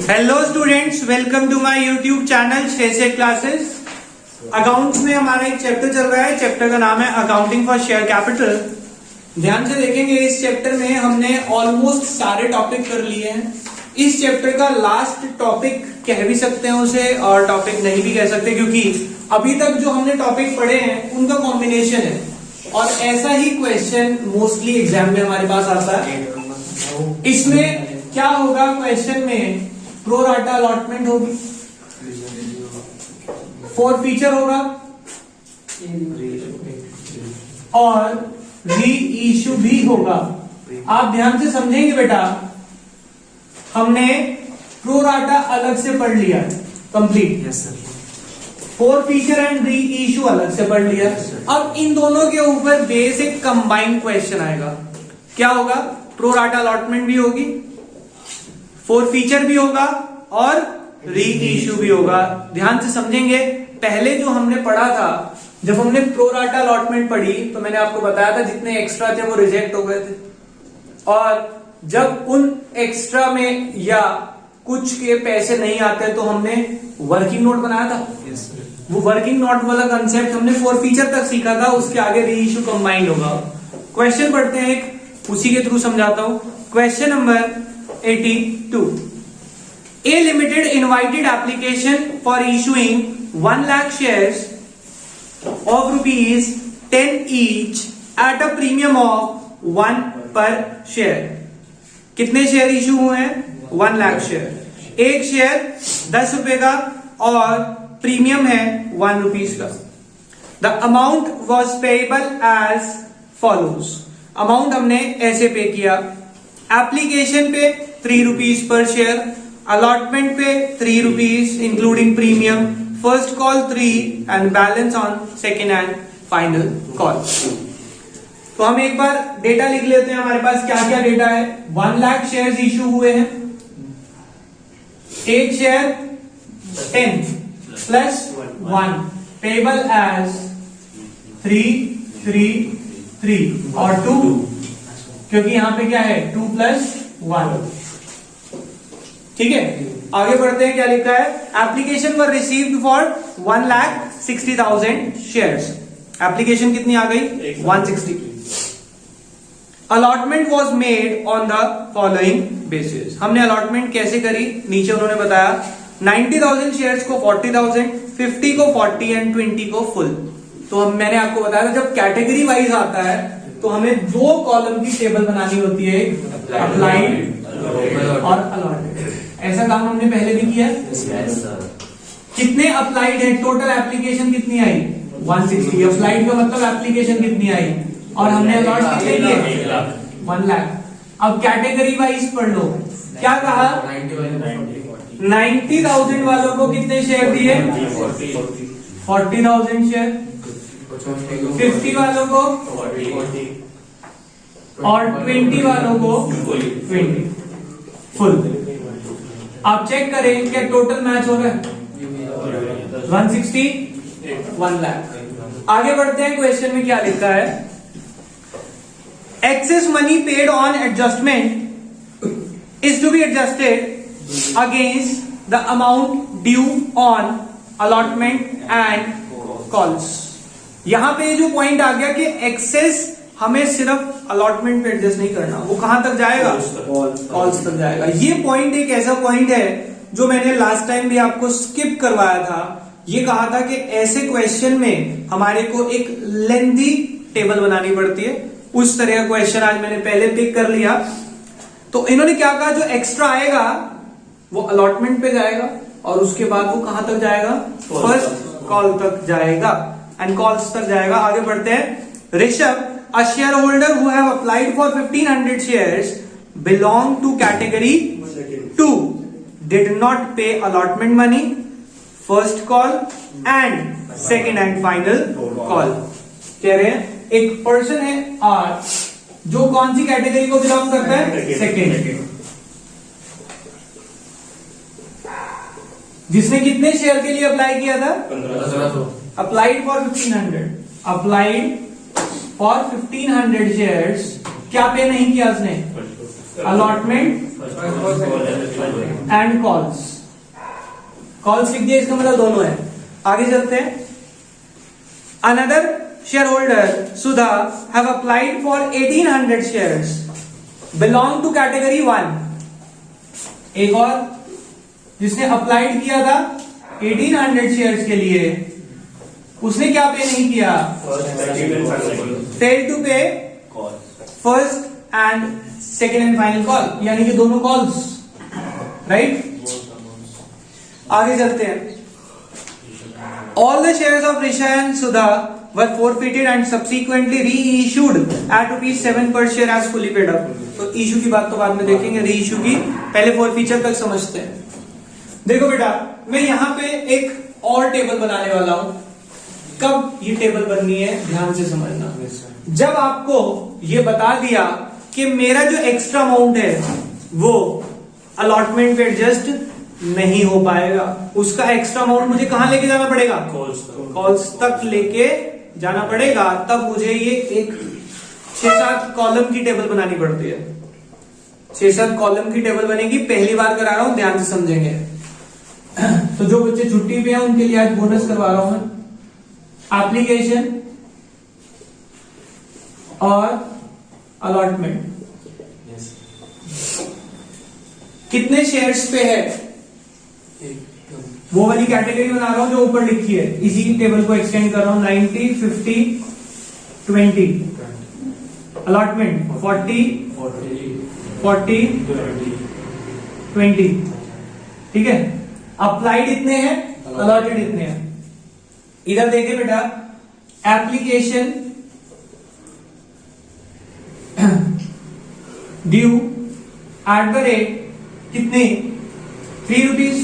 Hello students, welcome to my YouTube channel Shrey classes. Accounts में हमारा एक चैप्टर चल रहा है। चैप्टर का नाम है अकाउंटिंग फॉर शेयर कैपिटल। ध्यान से देखेंगे, इस चैप्टर में हमने ऑलमोस्ट सारे टॉपिक कर लिए हैं। इस चैप्टर का लास्ट टॉपिक कह भी सकते हैं उसे, और टॉपिक नहीं भी कह सकते, क्योंकि अभी तक जो हमने टॉपिक पढ़े हैं उनका कॉम्बिनेशन है। और ऐसा ही क्वेश्चन मोस्टली एग्जाम में हमारे पास आता है। इसमें क्या होगा, क्वेश्चन में प्रो राटा अलॉटमेंट होगी, फोर फीचर होगा और री इशू भी होगा। आप ध्यान से समझेंगे बेटा, हमने प्रो राटा अलग से पढ़ लिया complete, four feature and re issue अलग से पढ़ लिया। अब इन दोनों के ऊपर बेसिक कंबाइंड क्वेश्चन आएगा। क्या होगा, प्रो राटा अलॉटमेंट भी होगी, फोर फीचर भी होगा और री इशू भी होगा। ध्यान से समझेंगे, पहले जो हमने पढ़ा था, जब हमने प्रो राटा अलॉटमेंट पढ़ी तो मैंने आपको बताया था जितने एक्स्ट्रा थे वो रिजेक्ट हो गए थे, और जब उन एक्स्ट्रा में या कुछ के पैसे नहीं आते तो हमने वर्किंग नोट बनाया था। वो वर्किंग नोट वाला कंसेप्ट हमने फोर फीचर तक सीखा था, उसके आगे री इशू कंबाइंड होगा। क्वेश्चन पढ़ते हैं एक, उसी के थ्रू समझाता हूं। Question number 82. A limited invited application for issuing 1 lakh shares of rupees 10 each at a premium of 1 per share. कितने शेयर इशू हुए हैं? 1 लाख शेयर। एक शेयर 10 रुपए का और प्रीमियम है 1 रुपीज का। The amount was payable as follows. Amount हमने ऐसे पे किया। एप्लीकेशन पे 3 रुपीज पर शेयर, अलॉटमेंट पे 3 rupees including premium, first call 3 and balance on second and final call. तो हम एक बार डेटा लिख लेते हैं, हमारे पास क्या क्या डेटा है। 1 लाख शेयर इशू हुए हैं, एक शेयर 10 प्लस 1 पेबल एज 3 3 3 और 2, क्योंकि यहां पे क्या है 2 प्लस 1। ठीक है, आगे बढ़ते हैं। क्या लिखा है, application were received for 1,60,000 shares. Application कितनी आ गई? 160। Allotment was made on the following basis. हमने अलॉटमेंट कैसे करी, नीचे उन्होंने बताया। 90,000 शेयर्स को 40,000, 50 को 40 एंड 20 को फुल। तो मैंने आपको बताया, जब कैटेगरी वाइज आता है तो हमें 2 कॉलम की टेबल बनानी होती है, अप्लाइड और अलॉटेड। ऐसा काम हमने पहले भी किया। कितने अप्लाइड है, टोटल एप्लीकेशन कितनी आई? 160। अप्लाइड का मतलब एप्लीकेशन कितनी आई, और हमने अलॉट कितने किए? 1 लाख। अब कैटेगरी वाइज पढ़ लो। क्या कहा, 90,000 वालों को कितने शेयर दिए? 40,000 शेयर। 50 वालों को और 20 वालों को 20 फुल। आप चेक करें क्या टोटल मैच हो रहा है? 160 1 लाख। आगे बढ़ते हैं, क्वेश्चन में क्या लिखा है। Excess money paid on adjustment is to be adjusted against the amount due on allotment and calls. यहां पे जो पॉइंट आ गया कि एक्सेस हमें सिर्फ अलॉटमेंट पे एडजस्ट नहीं करना, वो कहां तक जाएगा? कॉल्स तक जाएगा। ये पॉइंट एक ऐसा पॉइंट है जो मैंने लास्ट टाइम भी आपको स्किप करवाया था। ये कहा था कि ऐसे क्वेश्चन में हमारे को एक लेंथी टेबल बनानी पड़ती है। उस तरह का क्वेश्चन आज मैंने पहले पिक कर लिया। तो इन्होंने क्या कहा, जो एक्स्ट्रा आएगा वो अलॉटमेंट पे जाएगा, और उसके बाद वो कहां तक जाएगा? फर्स्ट कॉल तक जाएगा एंड कॉल्स तक जाएगा। आगे बढ़ते हैं। Rishabh, a shareholder who have applied for 1,500 shares belong to category 2 did not pay allotment money, first call and second and final call। कह रहे हैं एक पर्सन है आर, जो कौन सी कैटेगरी को बिलोंग करता है? सेकेंड। जिसने कितने शेयर के लिए अप्लाई किया था? 1500। Applied for 1,500, applied for 1,500 shares. क्या पे नहीं किया उसने? Allotment and calls. कॉल्स लिख दिया, इसका मतलब दोनों है। आगे चलते हैं। Another shareholder Sudha have applied for 1800 shares belong to category 1। एक और जिसने अप्लाइड किया था 1800 शेयर्स के लिए, उसने क्या पे नहीं किया? Fail to pay first and second and final call, यानी कि दोनों कॉल्स, राइट। आगे चलते हैं। All the shares of Risha and Sudha were forfeited and subsequently reissued at ₹7 per share as fully paid up। तो इशू की बात तो बाद में देखेंगे, रीइशू की पहले फॉरफीचर तक समझते हैं। देखो बेटा, मैं यहां पे एक और टेबल बनाने वाला हूं। कब ये टेबल बननी है ध्यान से समझना। जब आपको ये बता दिया कि मेरा जो एक्स्ट्रा अमाउंट है वो अलॉटमेंट पे एडजस्ट नहीं हो पाएगा, उसका एक्स्ट्रा अमाउंट मुझे कहां लेके जाना पड़ेगा? कॉल्स तक लेके जाना पड़ेगा। तब मुझे ये एक 6-7 कॉलम की टेबल बनानी पड़ती है। 6-7 कॉलम की टेबल बनेगी। पहली बार करा रहा हूं, ध्यान से समझेंगे। तो जो बच्चे छुट्टी पे हैं उनके लिए आज बोनस करवा रहा हूं मैं। एप्लीकेशन और अलॉटमेंट कितने शेयर्स पे है, वो वाली कैटेगरी बना रहा हूं जो ऊपर लिखी है। इसी टेबल को एक्सटेंड कर रहा हूं। 90, 50, 20। अलॉटमेंट 40, 20। ठीक है। अप्लाइड इतने हैं, अलॉटेड इतने हैं। इधर देखिए बेटा, application due at the rate कितने? ₹3।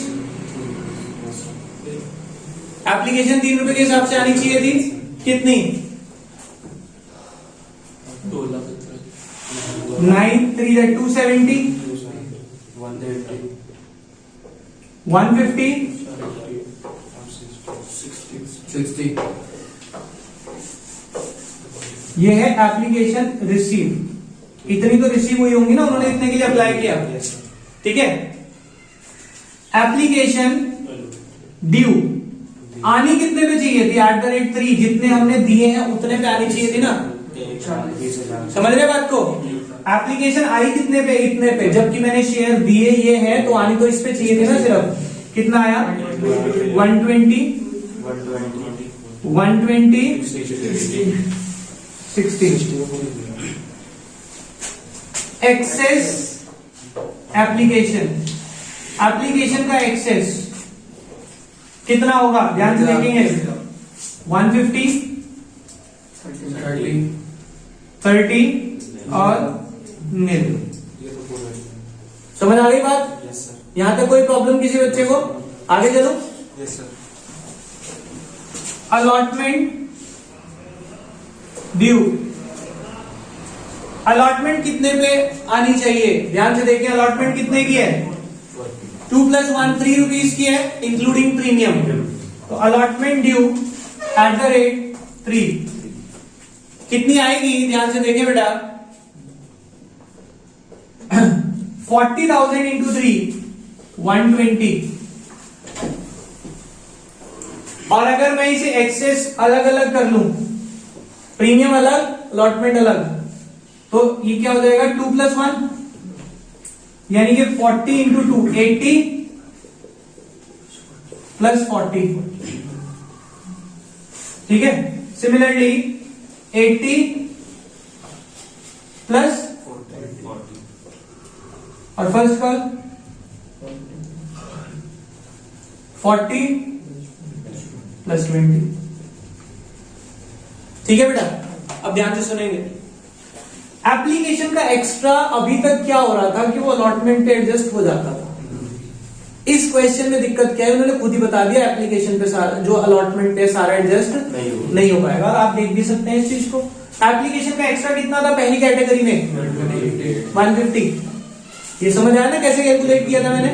एप्लीकेशन ₹3 के हिसाब से आनी चाहिए थी, कितनी? 9 3 270, 150, 60। ये है एप्लीकेशन रिसीव। इतनी तो रिसीव हुई होंगी ना, उन्होंने इतने के लिए अप्लाई किया। ठीक है। एप्लीकेशन ड्यू आनी कितने पे चाहिए थी? @3। जितने हमने दिए हैं उतने पे आनी चाहिए थी ना। समझ रहे बात को? एप्लीकेशन आई कितने पे? इतने पे। जबकि मैंने शेयर दिए ये है तो आनी तो इस पे चाहिए थी ना। सिर्फ कितना आया? 120, 60। एक्सेस एप्लीकेशन, एप्लीकेशन का एक्सेस कितना होगा? ध्यान से देखेंगे। 150, 30 और 0। समझ आ गई बात? यहां तक कोई प्रॉब्लम किसी बच्चे को? आगे चलो। अलॉटमेंट ड्यू, अलॉटमेंट कितने पे आनी चाहिए? ध्यान से देखिए, अलॉटमेंट कितने की है? 2 + 1 ₹3 की है, इंक्लूडिंग प्रीमियम। तो allotment due at the rate 3 कितनी आएगी? ध्यान से देखिए बेटा, 40,000 इंटू 3 120। और अगर मैं इसे एक्सेस अलग अलग कर लूं, प्रीमियम अलग, अलॉटमेंट अलग, तो ये क्या हो जाएगा? 2 + 1 यानी कि 40 इंटू 2 80 + 40। ठीक है। सिमिलरली 80 + 40 और फर्स्ट कॉल 40 + 20। ठीक है बेटा, अब ध्यान से सुनेंगे। एप्लीकेशन का एक्स्ट्रा अभी तक क्या हो रहा था कि वो अलॉटमेंट पे एडजस्ट हो जाता था। इस क्वेश्चन में दिक्कत क्या है, उन्होंने खुद ही बता दिया, एप्लीकेशन पे जो अलॉटमेंट पे सारा एडजस्ट नहीं हो पाएगा। और आप देख भी सकते हैं इस चीज को। एप्लीकेशन का एक्स्ट्रा कितना था पहली कैटेगरी में? 150। ये समझ आया ना कैसे कैलकुलेट किया था मैंने?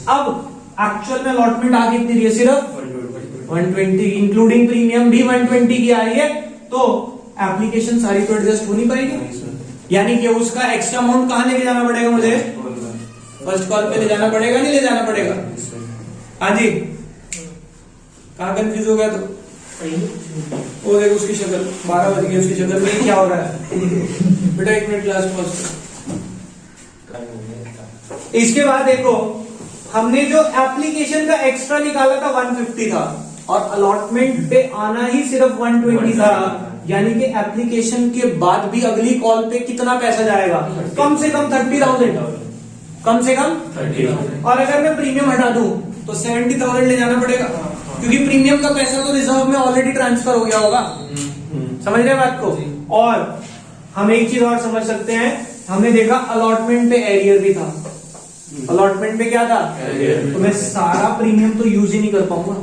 अब एक्चुअल में अलॉटमेंट आ कितनी रही है? सिर्फ 120, इंक्लूडिंग प्रीमियम भी 120 की आ रही है। तो एप्लीकेशन सारी तो एडजस्ट हो नहीं पाएगी, यानी कि उसका एक्स्ट्रा अमाउंट कहां लेके जाना पड़ेगा मुझे? फर्स्ट कॉल पे ले जाना पड़ेगा, नहीं ले जाना पड़ेगा? हाँ जी, कहाँ कंफ्यूज हो गया? तो वो देखो उसकी शक्ल, 12 बज गई, उसकी शक्ल में क्या हो रहा है? बेटा 1 मिनट क्लास पॉज। इसके बाद देखो, हमने जो एप्लीकेशन का एक्स्ट्रा निकाला था 150 था, और अलॉटमेंट पे आना ही सिर्फ 120 था, यानी कि एप्लीकेशन के बाद भी अगली कॉल पे कितना पैसा जाएगा? कम से कम 30,000, कम से कम 30,000। और अगर मैं प्रीमियम हटा दूं तो 70,000 ले जाना पड़ेगा, क्योंकि प्रीमियम का पैसा तो रिजर्व में ऑलरेडी ट्रांसफर हो गया होगा। समझ रहे बात को? और हम एक चीज और समझ सकते हैं, हमने देखा अलॉटमेंट पे एरियर भी था। अलॉटमेंट पे क्या था? तो मैं सारा प्रीमियम तो यूज ही नहीं कर पाऊंगा।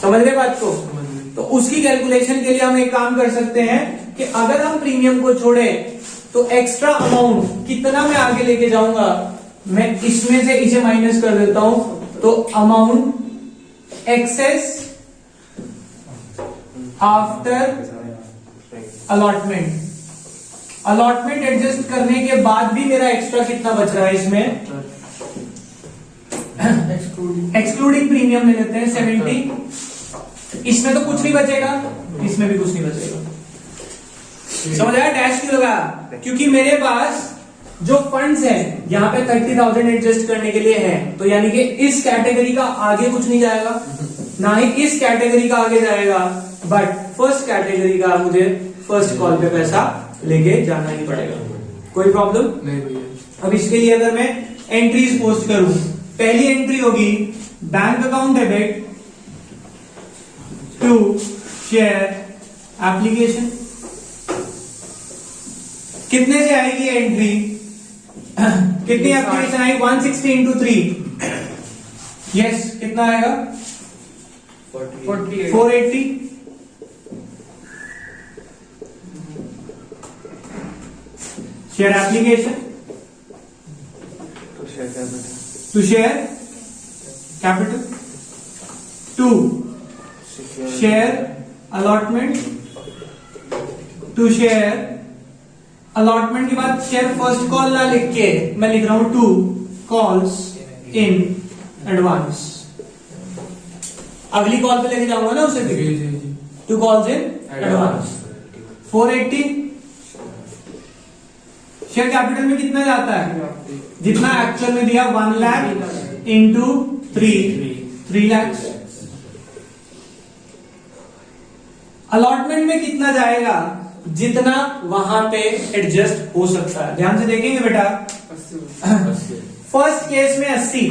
समझ रहे बात को? तो उसकी कैलकुलेशन के लिए हम एक काम कर सकते हैं कि अगर हम प्रीमियम को छोड़े तो एक्स्ट्रा अमाउंट कितना मैं आगे लेके जाऊंगा, मैं इसमें से इसे माइनस कर देता हूं, तो amount access after allotment. Allotment adjust करने के बाद भी मेरा एक्स्ट्रा कितना बच रहा है इसमें? एक्सक्लूडिंग प्रीमियम ले लेते हैं 70। इसमें तो कुछ नहीं बचेगा, इसमें भी कुछ नहीं बचेगा। समझ आया? डैश क्यों लगा? क्योंकि मेरे पास जो फंड्स है यहाँ पे 30,000 एडजस्ट करने के लिए है, तो यानी कि इस कैटेगरी का आगे कुछ नहीं जाएगा, ना ही इस कैटेगरी का आगे जाएगा, बट फर्स्ट कैटेगरी का मुझे फर्स्ट कॉल पे पैसा लेके जाना ही पड़ेगा। कोई प्रॉब्लम नहीं भैया। अब इसके लिए अगर मैं एंट्रीज पोस्ट करूं, पहली एंट्री होगी bank account debit to share application. कितने से आएगी एंट्री? कितनी एप्लीकेशन आई? 160 इंटू 3, यस, कितना आएगा? 480। Share application to share capital to share allotment to share allotment के बाद शेयर फर्स्ट कॉल ना लिख के मैं लिख रहा हूं 2 कॉल्स इन एडवांस। अगली कॉल पे लेके जाऊंगा ना उसे भी, 2 calls in advance. 480 share capital में कितना जाता है? जितना एक्चुअल में दिया 1 लाख इंटू 3 लाख। अलॉटमेंट में कितना जाएगा? जितना वहां पे एडजस्ट हो सकता है। ध्यान से देखेंगे बेटा, फर्स्ट केस में 80,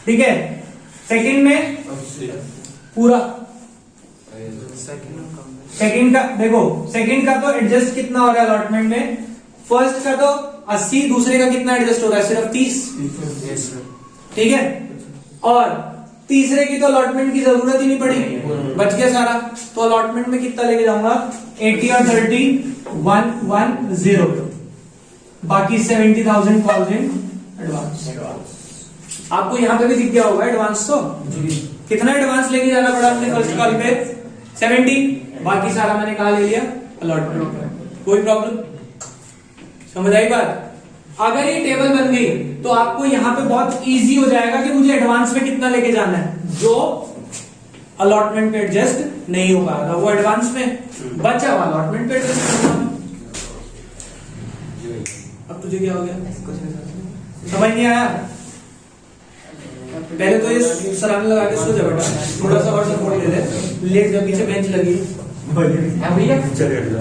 ठीक है, सेकंड में पूरा। सेकंड का देखो, सेकंड का तो एडजस्ट कितना हो रहा है अलॉटमेंट में? फर्स्ट का तो 80, दूसरे का कितना एडजस्ट हो रहा है? सिर्फ 30, ठीक है। और तीसरे की तो अलॉटमेंट की जरूरत ही नहीं पड़ी, बच गया सारा। तो अलॉटमेंट में कितना लेके जाऊंगा? 80 और 30 110, बाकी 70,000 कॉल्स इन एडवांस। आपको यहां पे भी दिख गया होगा एडवांस। तो कितना एडवांस लेके जाना पड़ा अपने फर्स्ट कॉल पे? 70, बाकी सारा मैंने कहा ले लिया अलॉटमेंट। कोई प्रॉब्लम? समझ आई बात? अगर ये टेबल बन गई तो आपको यहां पे बहुत इजी हो जाएगा कि मुझे एडवांस में कितना लेके जाना है। जो अलॉटमेंट पे एडजस्ट नहीं हो पाएगा वो एडवांस में, बचा हुआ अलॉटमेंट पे एडजस्ट होगा। अब तुझे क्या हो गया? समझ नहीं आया? पहले तो ये सराहना लगा के सो जा बेटा, थोड़ा सा और सपोर्ट ले ले, लेट जा, पीछे बेंच लगी भैया।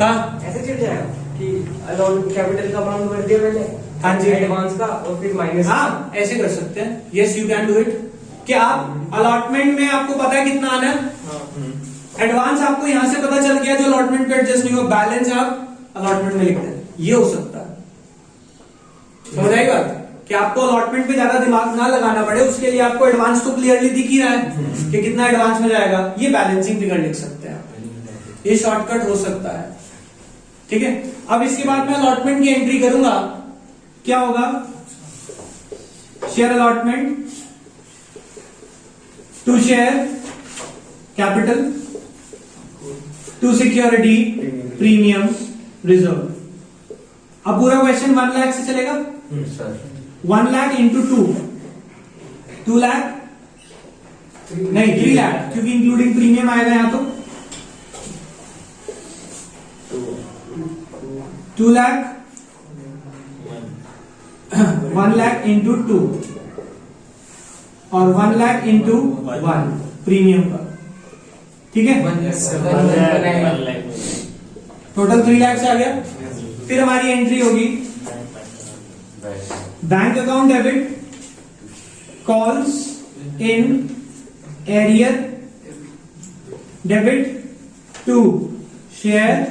हाँ, ऐसे चिढ़ जाएगा कि अलॉट कैपिटल का अमाउंट भर दिया मैंने, हाँ जी, एडवांस का, और फिर माइनस। हाँ, ऐसे कर सकते हैं। Yes, you can do it. कि आप अलॉटमेंट में आपको पता है कितना आना है, एडवांस आपको यहां से पता चल गया जो अलॉटमेंट पे एडजस्ट नहीं हुआ, बैलेंस आप अलॉटमेंट में लिखते हैं। ये हो सकता है। समझ आई बात? कि आपको अलॉटमेंट पे ज्यादा दिमाग ना लगाना पड़े, उसके लिए आपको एडवांस तो क्लियरली दिख ही रहा है कि कितना एडवांस में जाएगा। ये बैलेंसिंग फिगर लिख सकते हैं, ये शॉर्टकट हो सकता है, ठीक है। अब इसके बाद मैं अलॉटमेंट की एंट्री करूंगा, क्या होगा? Share allotment to share capital to security premium reserve. अब पूरा क्वेश्चन 1 लाख से चलेगा। 1 लाख इंटू 2 लाख नहीं 3 लाख, क्योंकि इंक्लूडिंग प्रीमियम आएगा यहां तो 2 लाख 1 लाख इंटू 2 और 1 लाख इंटू 1 प्रीमियम का, ठीक है। टोटल 3 लाख से आ गया। फिर हमारी एंट्री होगी bank account debit calls in arrear debit to share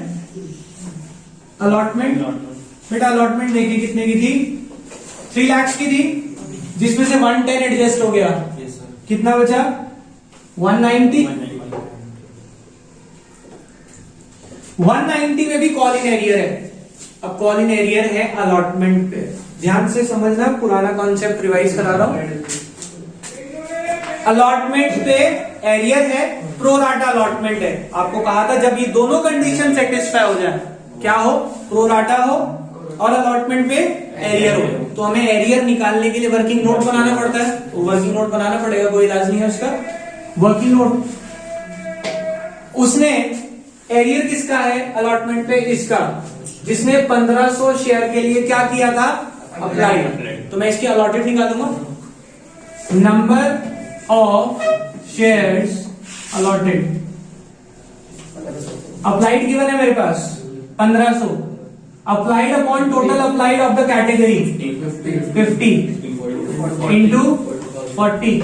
allotment. बेटा अलॉटमेंट देखिए कितने की थी, 3 लाख की थी, जिसमें से 110 एडजस्ट हो गया, कितना बचा 190। 190 में भी कॉल इन एरियर है। अब कॉल इन एरियर है अलॉटमेंट पे, ध्यान से समझना, पुराना कॉन्सेप्ट रिवाइज करा रहा हूं। अलॉटमेंट पे एरियर है, प्रो राटा अलॉटमेंट है। आपको कहा था जब ये दोनों कंडीशन सेटिस्फाई हो जाए, क्या हो, प्रो राटा हो और अलॉटमेंट पे एरियर हो, तो हमें एरियर निकालने के लिए वर्किंग नोट बनाना पड़ता है। तो वर्किंग नोट बनाना पड़ेगा, कोई इलाज नहीं है उसका। वर्किंग नोट, उसने एरियर किसका है अलॉटमेंट पे, इसका, जिसने 1500 शेयर के लिए क्या किया था, अप्लाई। तो मैं इसकी अलॉटेड निकालूंगा, number of shares allotted. Applied given है मेरे पास 1500, applied upon total applied of the category 50 into 40,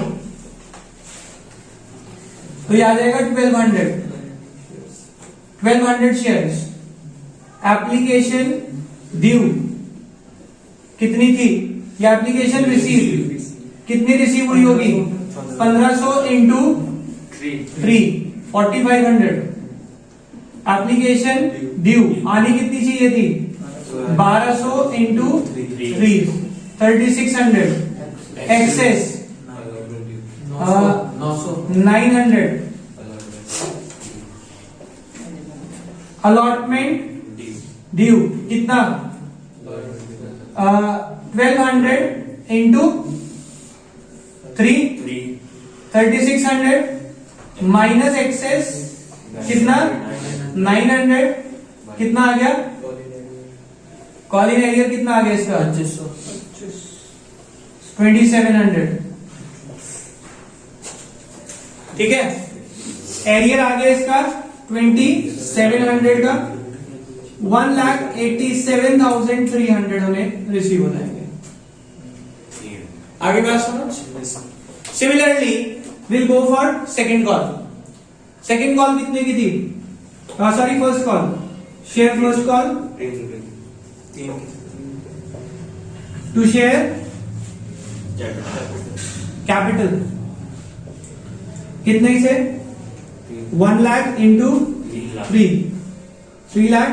तो ये आ जाएगा 1200 शेयर्स। एप्लीकेशन ड्यू कितनी थी, ये एप्लीकेशन रिसीव कितनी रिसीव हुई होगी, 1500 इंटू 3 4500। एप्लीकेशन ड्यू आनी कितनी चाहिए थी, 1200 इंटू 3 3600। एक्सेस 900। अलॉटमेंट ड्यू कितना, 1200 इंटू 3 3600 माइनस एक्सेस कितना 900, कितना आ गया, कॉल इन एरियर कितना आ गया इसका 2700, ठीक है। एरियर आ गया इसका 2700 का, 1,87,300 हमें रिसीव हो जाएंगे। आगे बात समझ। Similarly will go for second call. Second call कितने की थी, sorry first call, share first call to share capital कितने से 1 लाख इंटू 3 लाख,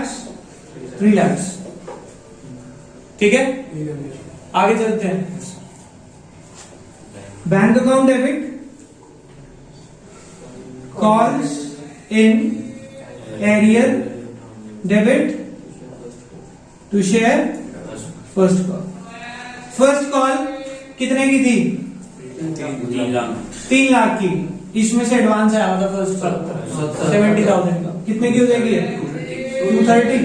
ठीक है। आगे चलते हैं। Bank account debit calls in arrear debit to share first call. First call कितने की थी, 3 लाख की, इसमें से एडवांस आया था फर्स्ट कॉल 70,000 का, कितने की हो जाएगी 230।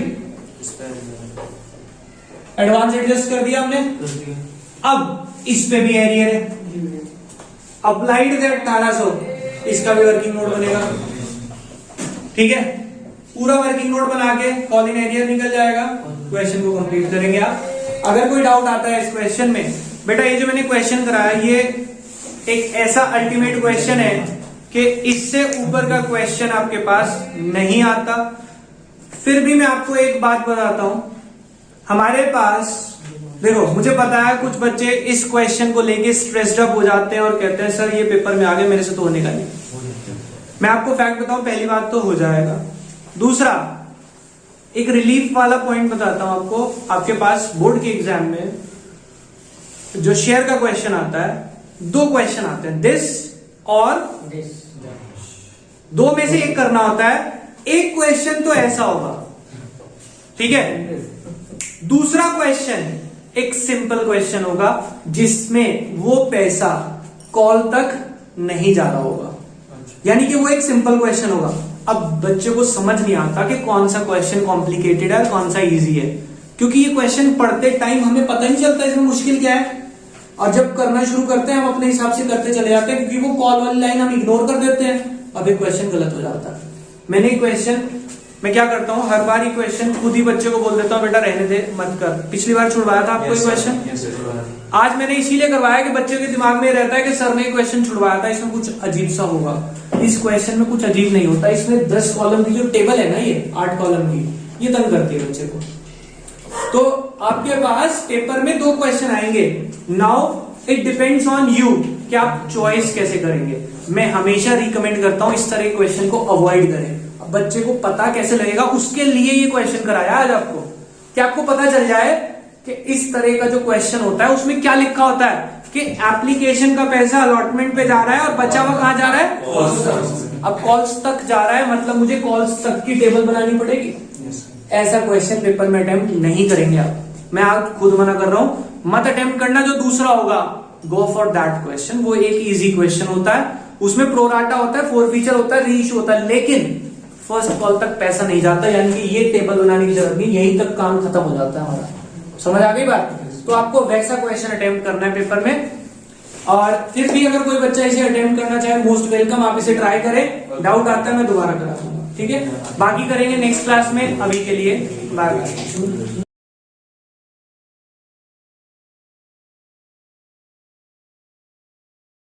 एडवांस एडजस्ट कर दिया हमने। अब इस पे भी एरियर है, अप्लाइड थे 1800, इसका भी वर्किंग नोट बनेगा, ठीक है। पूरा वर्किंग नोट बना के कॉल इन एरियर निकल जाएगा। क्वेश्चन को कंप्लीट करेंगे आप। अगर कोई डाउट आता है इस क्वेश्चन में, बेटा ये जो मैंने क्वेश्चन कराया ये एक ऐसा अल्टीमेट क्वेश्चन है कि इससे ऊपर का क्वेश्चन आपके पास नहीं आता। फिर भी मैं आपको एक बात बताता हूं, हमारे पास देखो, मुझे पता है कुछ बच्चे इस क्वेश्चन को लेके स्ट्रेस्ड अप हो जाते हैं और कहते हैं सर ये पेपर में आगे मेरे से तो होने का नहीं। मैं आपको फैक्ट बताऊं, पहली बात तो हो जाएगा। दूसरा एक रिलीफ वाला पॉइंट बताता हूं आपको। आपके पास बोर्ड के एग्जाम में जो शेयर का क्वेश्चन आता है, 2 क्वेश्चन आते हैं, दिस और दिस, 2 में से एक करना होता है। एक क्वेश्चन तो ऐसा होगा, ठीक है। दूसरा क्वेश्चन एक सिंपल क्वेश्चन होगा जिसमें वो पैसा कॉल तक नहीं जा रहा होगा, यानी कि वो एक सिंपल क्वेश्चन होगा। अब बच्चे को समझ नहीं आता कि कौन सा क्वेश्चन कॉम्प्लिकेटेड है और कौन सा इजी है, क्योंकि ये क्वेश्चन पढ़ते टाइम हमें पता नहीं चलता इसमें मुश्किल क्या है, और जब करना शुरू करते हैं हम अपने हिसाब से करते चले जाते हैं, क्योंकि वो कॉल वाली लाइन हम इग्नोर कर देते हैं, अब एक क्वेश्चन गलत हो जाता है। मैं क्या करता हूँ, हर बार ये क्वेश्चन खुद ही बच्चे को बोल देता हूँ, बेटा रहने दे मत कर। पिछली बार छुड़वाया था आपको ये क्वेश्चन, आज मैंने इसीलिए करवाया कि बच्चे के दिमाग में रहता है कि सर ने क्वेश्चन छुड़वाया था, इसमें कुछ अजीब सा होगा। इस क्वेश्चन में कुछ अजीब नहीं होता, इसमें 10 कॉलम की जो टेबल है ना, ये 8 कॉलम की, ये तंग करती है बच्चे को। तो आपके पास पेपर में 2 क्वेश्चन आएंगे। Now it depends on you कि आप चॉइस कैसे करेंगे। मैं हमेशा रिकमेंड करता हूं इस तरह के क्वेश्चन को अवॉइड करें। अब बच्चे को पता कैसे लगेगा, उसके लिए ये क्वेश्चन कराया आज आपको, कि आपको पता चल जाए कि इस तरह का जो क्वेश्चन होता है उसमें क्या लिखा होता है कि एप्लीकेशन का पैसा अलॉटमेंट पे जा रहा है और बचा हुआ कहां जा रहा है, कॉल्स तक। अब कॉल्स तक जा रहा है मतलब मुझे कॉल्स तक की टेबल बनानी पड़ेगी। ऐसा क्वेश्चन पेपर में अटेम्प्ट नहीं करेंगे आप, मैं आज खुद मना कर रहा हूं, मत अटेम्प्ट करना। जो दूसरा होगा गो फॉर दैट क्वेश्चन, वो एक इजी क्वेश्चन होता है, उसमें प्रोराटा होता है, फोरफीचर होता है, रीइश्यू होता है, लेकिन फर्स्ट कॉल तक पैसा नहीं जाता, यानी कि ये टेबल बनाने की जरूरत नहीं, यहीं तक काम खत्म हो जाता है हमारा। समझ आ गई बात? तो आपको वैसा क्वेश्चन अटेम्प्ट करना है पेपर में, और फिर भी अगर कोई बच्चा इसे अटेम्प्ट करना चाहे, मोस्ट वेलकम, आप इसे ट्राई करें। डाउट आता है मैं दोबारा करा दूंगा, ठीक है? बाकी करेंगे नेक्स्ट क्लास में, अभी के लिए बाय बाय।